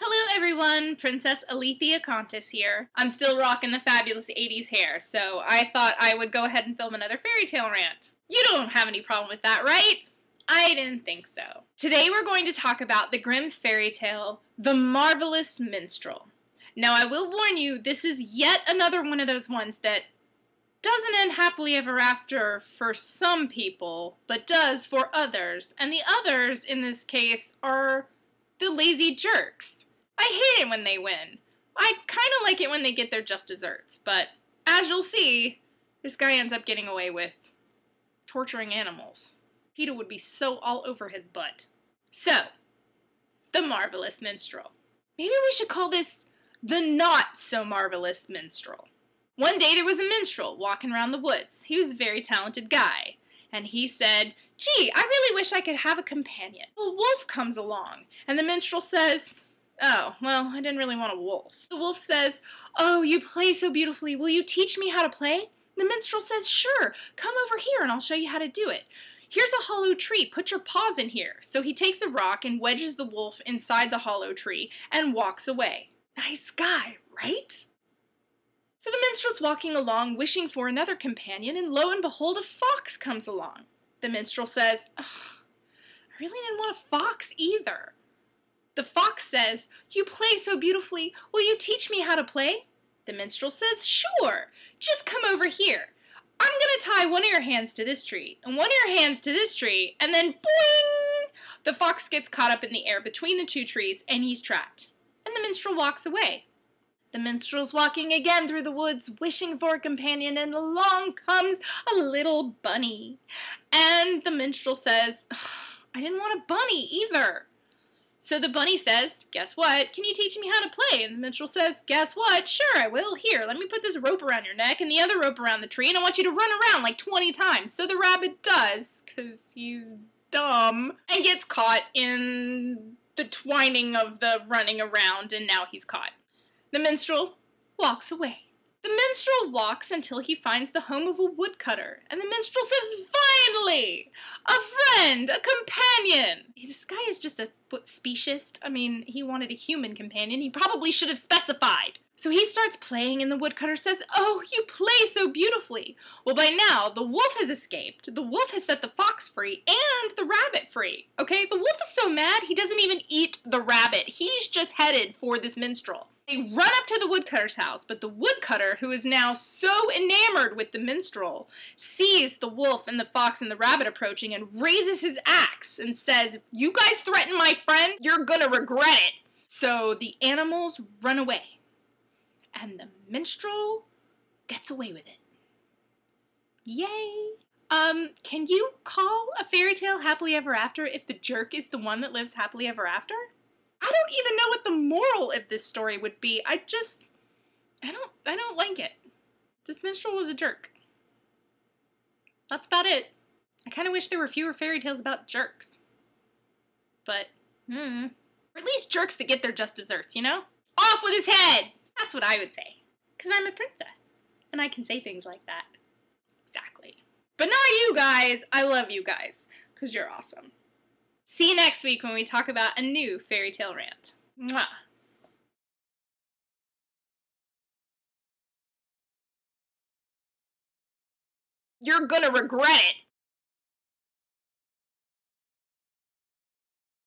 Hello everyone, Princess Alethea Kontis here. I'm still rocking the fabulous 80s hair, so I thought I would go ahead and film another fairy tale rant. You don't have any problem with that, right? I didn't think so. Today we're going to talk about the Grimm's fairy tale, The Marvelous Minstrel. Now I will warn you, this is yet another one of those ones that doesn't end happily ever after for some people, but does for others. And the others, in this case, are the lazy jerks. I hate it when they win. I kind of like it when they get their just desserts, but as you'll see, this guy ends up getting away with torturing animals. PETA would be so all over his butt. So, the Marvelous Minstrel. Maybe we should call this the Not-So-Marvelous Minstrel. One day there was a minstrel walking around the woods. He was a very talented guy, and he said, "Gee, I really wish I could have a companion." A wolf comes along, and the minstrel says, "Oh, well, I didn't really want a wolf." The wolf says, "Oh, you play so beautifully. Will you teach me how to play?" The minstrel says, "Sure, come over here and I'll show you how to do it. Here's a hollow tree. Put your paws in here." So he takes a rock and wedges the wolf inside the hollow tree and walks away. Nice guy, right? So the minstrel's walking along, wishing for another companion, and lo and behold, a fox comes along. The minstrel says, "I really didn't want a fox either." The fox says, "You play so beautifully. Will you teach me how to play?" The minstrel says, "Sure. Just come over here. I'm going to tie one of your hands to this tree, and one of your hands to this tree, and then boing! The fox gets caught up in the air between the two trees, and he's trapped. And the minstrel walks away. The minstrel's walking again through the woods, wishing for a companion, and along comes a little bunny. And the minstrel says, "I didn't want a bunny either." So the bunny says, "Guess what? Can you teach me how to play?" And the minstrel says, "Guess what? Sure, I will. Here, let me put this rope around your neck and the other rope around the tree, and I want you to run around like 20 times. So the rabbit does, because he's dumb, and gets caught in the twining of the running around, and now he's caught. The minstrel walks away. The minstrel walks until he finds the home of a woodcutter, and the minstrel says, "Finally! A friend! A companion!" This guy is just a speciesist. I mean, he wanted a human companion. He probably should have specified. So he starts playing, and the woodcutter says, "Oh, you play so beautifully." Well, by now, the wolf has escaped. The wolf has set the fox free and the rabbit free. Okay, the wolf is so mad, he doesn't even eat the rabbit. He's just headed for this minstrel. They run up to the woodcutter's house, but the woodcutter, who is now so enamored with the minstrel, sees the wolf and the fox and the rabbit approaching and raises his axe and says, "If you guys threaten my friend, you're gonna regret it." So the animals run away, and the minstrel gets away with it. Yay! Can you call a fairy tale happily ever after if the jerk is the one that lives happily ever after? I don't even know what the moral of this story would be. I don't like it. This minstrel was a jerk. That's about it. I kind of wish there were fewer fairy tales about jerks. But, or at least jerks that get their just desserts, you know? Off with his head! That's what I would say. Because I'm a princess. And I can say things like that. Exactly. But not you guys! I love you guys. Because you're awesome. See you next week when we talk about a new fairy tale rant. Mwah! You're gonna regret it!